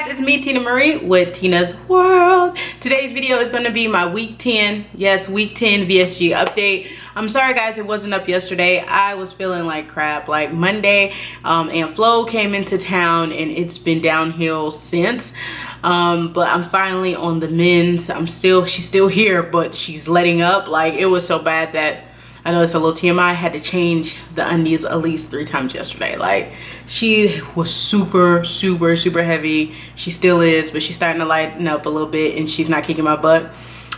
It's me, Tina Marie, with Tina's World. Today's video is going to be my week 10, yes, week 10 VSG update. I'm sorry guys, it wasn't up yesterday. I was feeling like crap. Like Monday, Aunt Flo came into town and it's been downhill since. But I'm finally on the mends. She's still here, but she's letting up. Like, it was so bad that, I know it's a little TMI, I had to change the undies at least 3 times yesterday. Like, she was super heavy. She still is, but she's starting to lighten up a little bit and she's not kicking my butt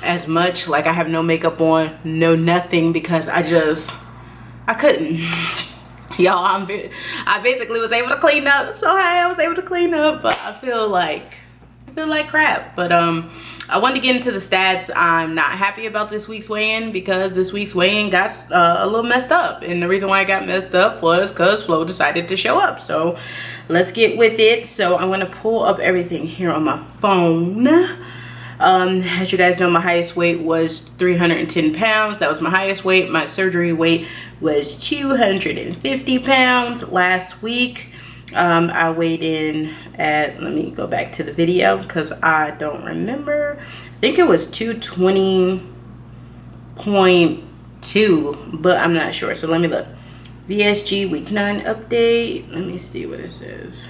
as much. Like, I have no makeup on, no nothing, because I couldn't. Y'all, I basically was able to clean up. So hey, I was able to clean up, but I feel like crap. But I wanted to get into the stats. I'm not happy about this week's weigh-in because this week's weigh-in got a little messed up, and the reason why I got messed up was because Flo decided to show up. So let's get with it. So I'm gonna pull up everything here on my phone. As you guys know, my highest weight was 310 pounds. That was my highest weight. My surgery weight was 250 pounds last week. I weighed in at, let me go back to the video because I don't remember. I think it was 220.2, but I'm not sure. So let me look. VSG week 9 update. Let me see what it says.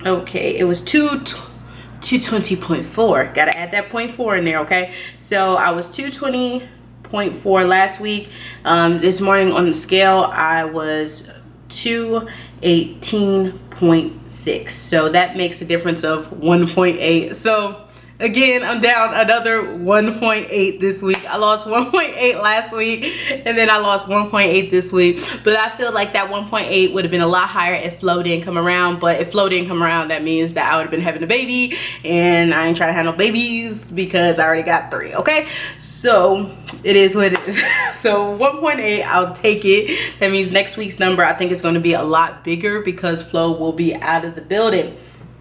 Okay, it was 220.4. Gotta add that 0.4 in there, okay? So I was 220.4 last week. This morning on the scale, I was 218.6, so that makes a difference of 1.8. so again, I'm down another 1.8 this week. I lost 1.8 last week and then I lost 1.8 this week, but I feel like that 1.8 would have been a lot higher if Flo didn't come around. But if Flo didn't come around, that means that I would have been having a baby, and I ain't trying to have no babies because I already got 3. Okay, so it is what it is. So 1.8, I'll take it. That means next week's number, I think, is going to be a lot bigger because Flo will be out of the building.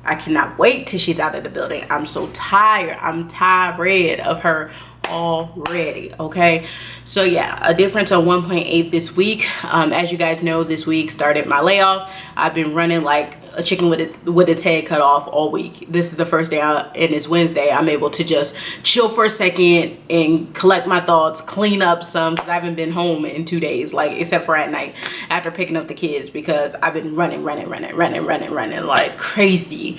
I cannot wait till she's out of the building. I'm so tired. I'm tired of her already. Okay, so yeah, a difference of 1.8 this week. As you guys know, this week started my layoff. I've been running like a chicken with its head cut off all week. This is the first day and it's Wednesday. I'm able to just chill for a second and collect my thoughts, clean up some, because I haven't been home in 2 days, like, except for at night after picking up the kids, because I've been running like crazy.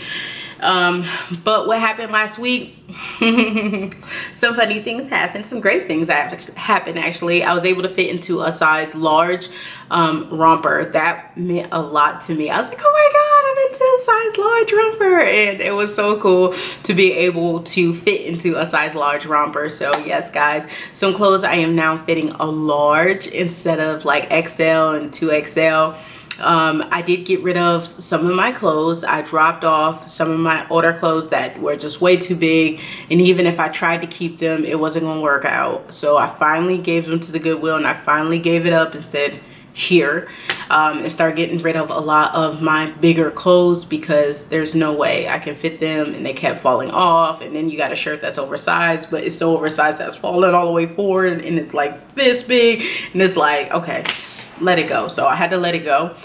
But what happened last week? Some funny things happened, some great things happened actually. I was able to fit into a size large romper. That meant a lot to me. I was like, oh my god, I'm into a size large romper, and it was so cool to be able to fit into a size large romper. So yes guys, some clothes I am now fitting a large instead of like XL and 2XL. I did get rid of some of my clothes. I dropped off some of my older clothes that were just way too big, and even if I tried to keep them, it wasn't gonna work out. So I finally gave them to the Goodwill, and I finally gave it up and said, here, and start getting rid of a lot of my bigger clothes because there's no way I can fit them, and they kept falling off. And then you got a shirt that's oversized, but it's so oversized that's falling all the way forward, and it's like this big, and it's like, okay, just let it go. So I had to let it go.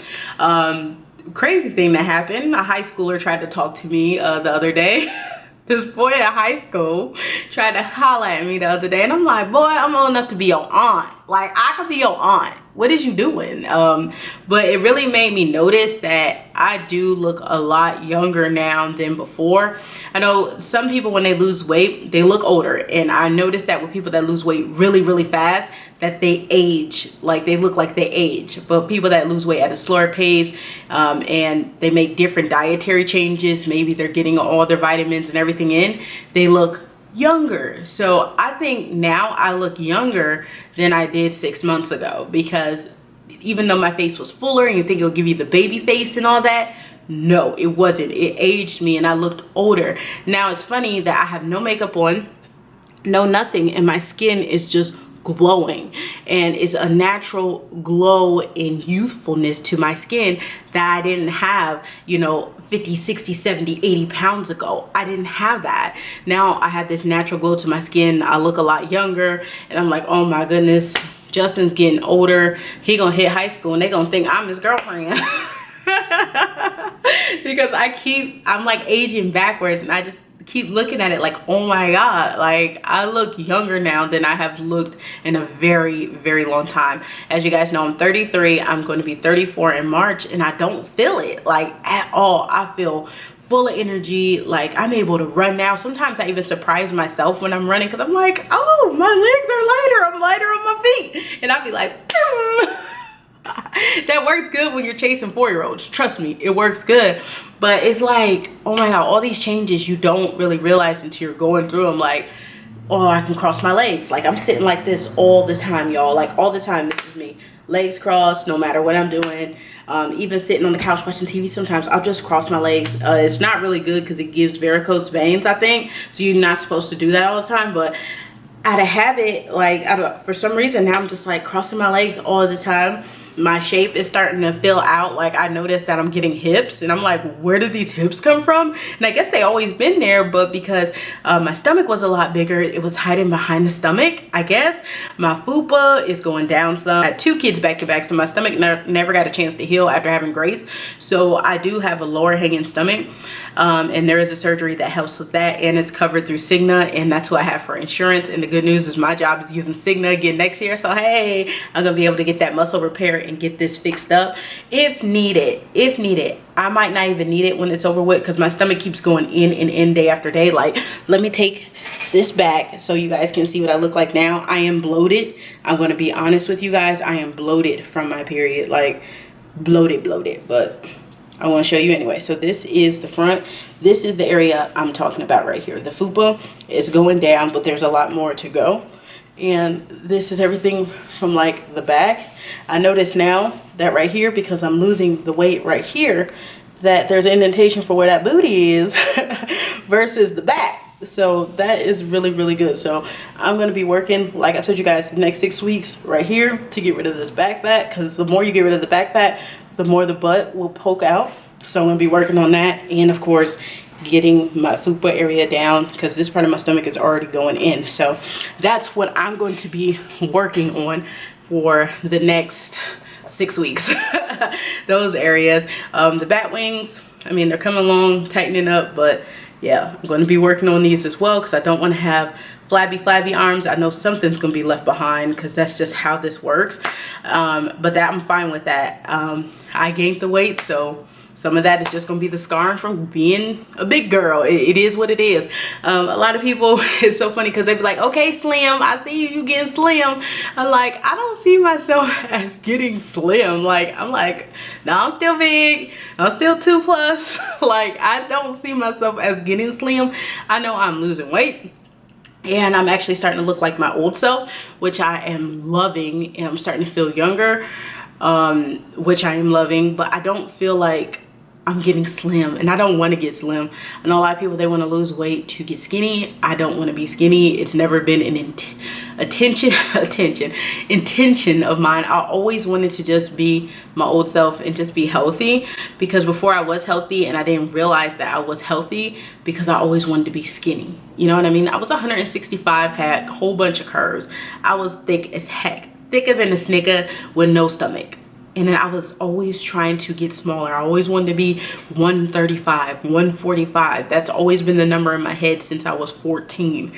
Crazy thing that happened, a high schooler tried to talk to me the other day. This boy at high school tried to holler at me the other day, and I'm like, boy, I'm old enough to be your aunt. Like, I could be your aunt. What is you doing? But it really made me notice that I do look a lot younger now than before. I know some people, when they lose weight, they look older, and I noticed that with people that lose weight really fast, that they age, like they look like they age. But people that lose weight at a slower pace, and they make different dietary changes, maybe they're getting all their vitamins and everything in, they look younger. So I think now I look younger than I did 6 months ago, because even though my face was fuller and you think it'll give you the baby face and all that, no, it wasn't. It aged me and I looked older. Now it's funny that I have no makeup on, no nothing, and my skin is just glowing, and it's a natural glow and youthfulness to my skin that I didn't have, you know, 50, 60, 70, 80 pounds ago. I didn't have that. Now I have this natural glow to my skin. I look a lot younger, and I'm like, oh my goodness, Justin's getting older. He gonna hit high school and they gonna think I'm his girlfriend. because I'm like aging backwards, and I just keep looking at it like, oh my god, like I look younger now than I have looked in a very, very long time. As you guys know, I'm 33. I'm going to be 34 in March, and I don't feel it like at all. I feel full of energy. Like I'm able to run now. Sometimes I even surprise myself when I'm running, because I'm like, oh, my legs are lighter. I'm lighter on my feet, and I'll be like, that works good when you're chasing 4-year-olds. Trust me, it works good. But it's like, oh my god, all these changes you don't really realize until you're going through them. Like, oh, I can cross my legs. Like I'm sitting like this all the time, y'all. Like all the time, this is me. Legs crossed, no matter what I'm doing. Even sitting on the couch watching TV, sometimes I'll just cross my legs. It's not really good because it gives varicose veins, I think. So you're not supposed to do that all the time. But out of habit, like for some reason, now I'm just like crossing my legs all the time. My shape is starting to fill out. Like I noticed that I'm getting hips, and I'm like, where did these hips come from? And I guess they always been there, but because my stomach was a lot bigger, it was hiding behind the stomach, I guess. My fupa is going down some. I had 2 kids back to back, so my stomach never got a chance to heal after having Grace. So I do have a lower hanging stomach, and there is a surgery that helps with that, and it's covered through Cigna, and that's what I have for insurance. And the good news is my job is using Cigna again next year, so hey, I'm gonna be able to get that muscle repair and get this fixed up if needed. I might not even need it when it's over with, because my stomach keeps going in and in day after day. Like, let me take this back so you guys can see what I look like now. I am bloated. I'm going to be honest with you guys. I am bloated from my period, like bloated, but I want to show you anyway. So this is the front. This is the area I'm talking about right here. The fupa is going down, but there's a lot more to go. And this is everything from like the back. I notice now that right here, because I'm losing the weight right here, that there's an indentation for where that booty is versus the back. So that is really, really good. So I'm going to be working, like I told you guys, the next 6 weeks right here to get rid of this back fat, because the more you get rid of the back fat, the more the butt will poke out. So I'm going to be working on that, and of course getting my fupa area down, because this part of my stomach is already going in. So that's what I'm going to be working on for the next 6 weeks. Those areas. The bat wings, I mean, they're coming along, tightening up, but yeah, I'm going to be working on these as well, because I don't want to have flabby arms. I know something's going to be left behind, because that's just how this works. But that, I'm fine with that. I gained the weight, so some of that is just going to be the scarring from being a big girl. It is what it is. A lot of people, it's so funny, because they be like, okay, slim, I see you getting slim. I'm like, I don't see myself as getting slim. Like, I'm like, no, I'm still big. I'm still 2+. Like, I don't see myself as getting slim. I know I'm losing weight, and I'm actually starting to look like my old self, which I am loving. And I'm starting to feel younger, which I am loving. But I don't feel like I'm getting slim, and I don't want to get slim. I know a lot of people, they want to lose weight to get skinny. I don't want to be skinny. It's never been an intention of mine. I always wanted to just be my old self and just be healthy, because before I was healthy, and I didn't realize that I was healthy because I always wanted to be skinny. You know what I mean? I was 165, had a whole bunch of curves. I was thick as heck, thicker than a Snicker with no stomach. And then I was always trying to get smaller. I always wanted to be 135, 145. That's always been the number in my head since I was 14.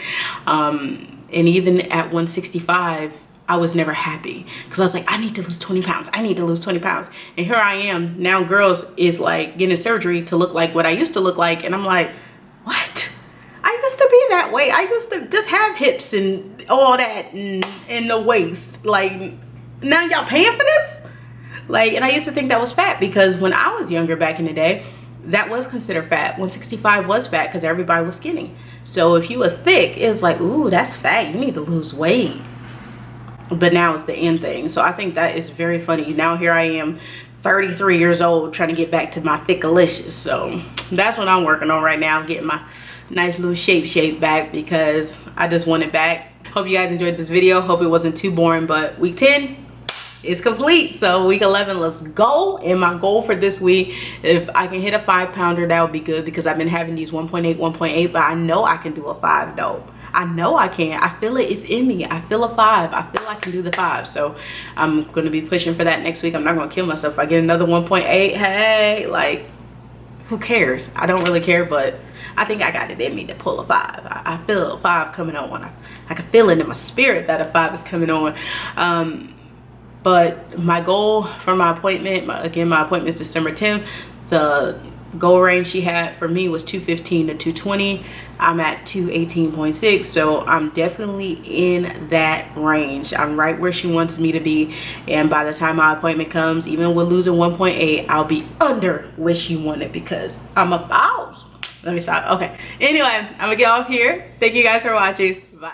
And even at 165, I was never happy, because I was like, I need to lose 20 pounds. I need to lose 20 pounds. And here I am now. Girls is like getting surgery to look like what I used to look like. And I'm like, what? I used to be that way. I used to just have hips and all that and the waist. Like, now y'all paying for this? Like, and I used to think that was fat, because when I was younger back in the day, that was considered fat. 165 was fat, because everybody was skinny. So if you was thick, it was like, ooh, that's fat. You need to lose weight. But now it's the end thing. So I think that is very funny. Now here I am, 33 years old, trying to get back to my thickalicious. So that's what I'm working on right now. I'm getting my nice little shape back, because I just want it back. Hope you guys enjoyed this video. Hope it wasn't too boring, but week 10 is complete. So week 11, let's go. And my goal for this week, if I can hit a 5-pounder, that would be good, because I've been having these 1.8, but I know I can do a 5 though. I know I can. I feel it. It's in me. I feel a 5. I feel I can do the 5. So I'm going to be pushing for that next week. I'm not going to kill myself if I get another 1.8. Hey, like, who cares? I don't really care, but I think I got it in me to pull a 5. I feel a 5 coming on. I can feel it in my spirit that a 5 is coming on. But my goal for my appointment, again, my appointment is December 10th. The goal range she had for me was 215 to 220. I'm at 218.6, so I'm definitely in that range. I'm right where she wants me to be, and by the time my appointment comes, even with losing 1.8, I'll be under where she wanted because I'm a boss. Let me stop. Okay, anyway, I'm gonna get off here. Thank you guys for watching. Bye.